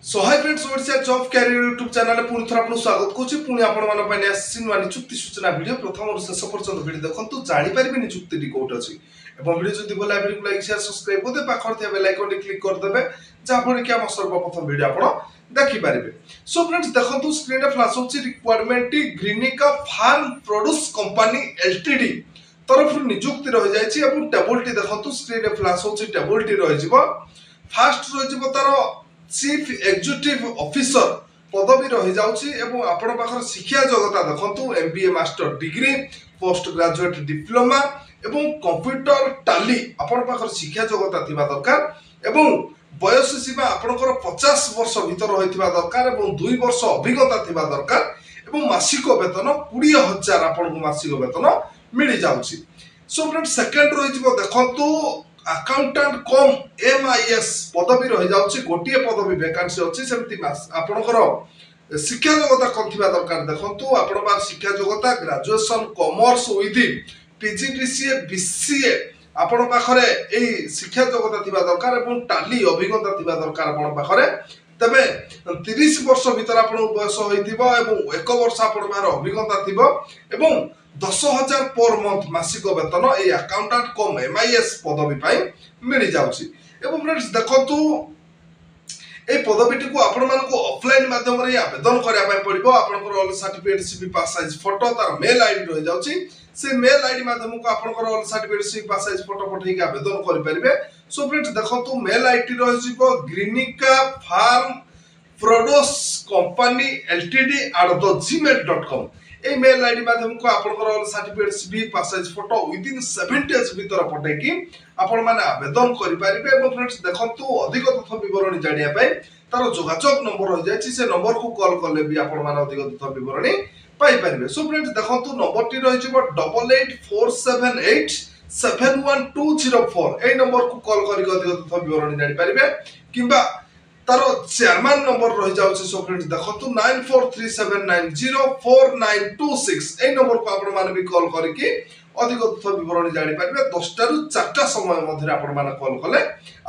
सो hi friends Odisha job career YouTube channel पुणी थर आपन स्वागत करछि पुणी आपण मन पय आसी नुआ नियुक्ति सूचना वीडियो प्रथम और शेष पर्यंत वीडियो देखंतु जानि परिबे नियुक्ति टी कोट अछि एवं वीडियो जदि भला वीडियो को लाइक शेयर सब्सक्राइब कर दे पाखर थे बेल आइकन क्लिक कर देबे जा पर कि हम सर्वप्रथम वीडियो आपण देखि परिबे। सो फ्रेंड्स देखंतु स्क्रीन रे फ्लैश होछि रिक्वायरमेंट टी Greenika farm produce company LTD तरफ नियुक्ति रह जायछि एवं टेबल टी देखंतु स्क्रीन रे फ्लैश होछि टेबल टी रहि जिवो फास्ट रहि जिवो तारो चीफ एग्जीक्यूटिव ऑफिसर पदवी रही जाउछि एवं आपण पाखर शिक्षा योग्यता देखंतु MBA master degree post graduate diploma एवं कंप्यूटर टैली आपण पाखर शिक्षा योग्यता थिबा दरकार एवं बयस सीमा आपणकर 50 वर्ष भीतर रहिथिबा दरकार एवं 2 वर्ष अभिज्ञता थिबा दरकार एवं मासिक वेतन 20000 आपण को मासिक वेतन मिली जाउछि। सो फ्रेंड सेकंड रहि जिवो देखंतु अकाउंटेंट कम एमआईएस पदवी रही जाउछि गोटिए पदवी वैकेंसी अछि सेमति आपणकर शिक्षा योग्यता कोनथिबा दरकार देखंतु आपण बार शिक्षा योग्यता graduation commerce with PGDCA BCA आपण पाखरे एई शिक्षा योग्यता थिबा दरकार एवं टाली अभिज्ञता थिबा दरकार आपण पाखरे तबे 30 वर्ष भीतर आपण बयस होइथिबो एवं 1 वर्ष आपण बार अभिज्ञता थिबो एवं 10,000 पर मंथ मासिक वेतन ए अकाउंटेंट कम एमआईएस पदवी पाई मिली जाउछि एवं फ्रेंड्स देखंतु ए पदवीटी को आपण मान को ऑफलाइन माध्यम रे आवेदन करिया पाई पड़िबो आपनकर ऑल सर्टिफिकेट सीवी पास साइज फोटो तार मेल आईडी रहि जाउछि से मेल आईडी माध्यम को आपनकर ऑल सर्टिफिकेट सीवी पास साइज फोटो पठै के आवेदन करि परिबे। सो फ्रेंड्स देखंतु मेल आईडी रहि जिवो ग्रीनिका फार्म प्रोड्यूस कंपनी ltd@gmail.com ए मेल आईडी माध्यम को आपनकर all certificate CV pass size photo with in 7 days भीतर पठै कि आपण माने आवेदन करि परिबे एवं फ्रेंड्स देखंतु अधिक तथ्य विवरणी जानिया पाई तार जोगाजोग नंबर रहि जायछि से नंबर को कॉल करले भी आपण माने अधिक तथ्य विवरणी पाई परिबे। सो फ्रेंड्स देखंतु नंबर टी रहि जिवो 8847871204 ए नंबर को कॉल करि अधिक तथ्य विवरणी जानि परिबे किबा तारो चेयरमैन नंबर रहि जाउछि। सो फ्रेंड्स देखंतु 9437904926 ए नंबर को आपण माने भी कॉल करिकि अधिक तथ्य विवरणी जानि परिबे 10 टा रु 4 टा समय मध्ये आपण माने कॉल कले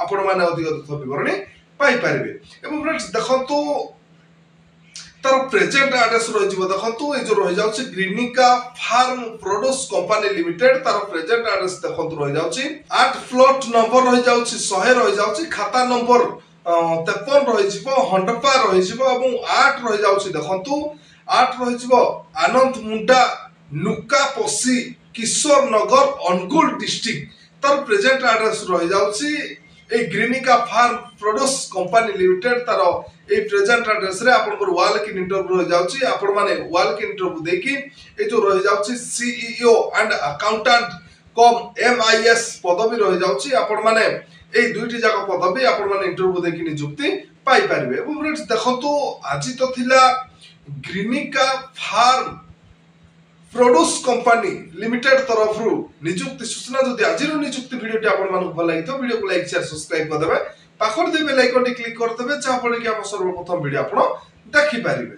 आपण माने अधिक तथ्य विवरणी पाई परिबे एवं फ्रेंड्स देखंतु तार प्रेजेंट एड्रेस रहि जिवो देखंतु ए जो रहि जाउछि ग्रीनिका फार्म प्रोड्यूस कंपनी लिमिटेड तार प्रेजेंट एड्रेस देखंतु रहि जाउछि 8 फ्लोट नंबर रहि जाउछि 100 रहि जाउछि खाता नंबर 53 रहि जिवो हंडपा रहि जिवो एवं 8 रहि जाउछि देखंतु 8 रहि जिवो आनंद मुंडा नुका पसी किशोर नगर अनुगुल डिस्ट्रिक्ट तार प्रेजेंट एड्रेस रहि जाउछि ए ग्रीनिका फार्म प्रोड्यूस कंपनी लिमिटेड तार ए प्रेजेंट एड्रेस रे आपन को वाल की इंटरव्यू रहि जाउछि आपन माने वाल की इंटरव्यू देखि ए जो रहि जाउछि CEO and accountant cum MIS पदवी रहि जाउछि आपन माने ए दुईटी जाक पदवी आपण माने इंटरव्यू देखि नियुक्ति पाई परिबे। एवं फ्रेंड्स देखंतु आज तो थिला ग्रीनिका फार्म प्रोड्यूस कंपनी लिमिटेड तरफ रु नियुक्ति सूचना जदि आज नियुक्ति वीडियोटी आपण मानक भल लागि तो वीडियो को लाइक शेयर सब्सक्राइब कर देबे पाखर दे बेल आइकन क्लिक कर देबे जा पर कि हम सर्वप्रथम वीडियो आपण देखि परिबे।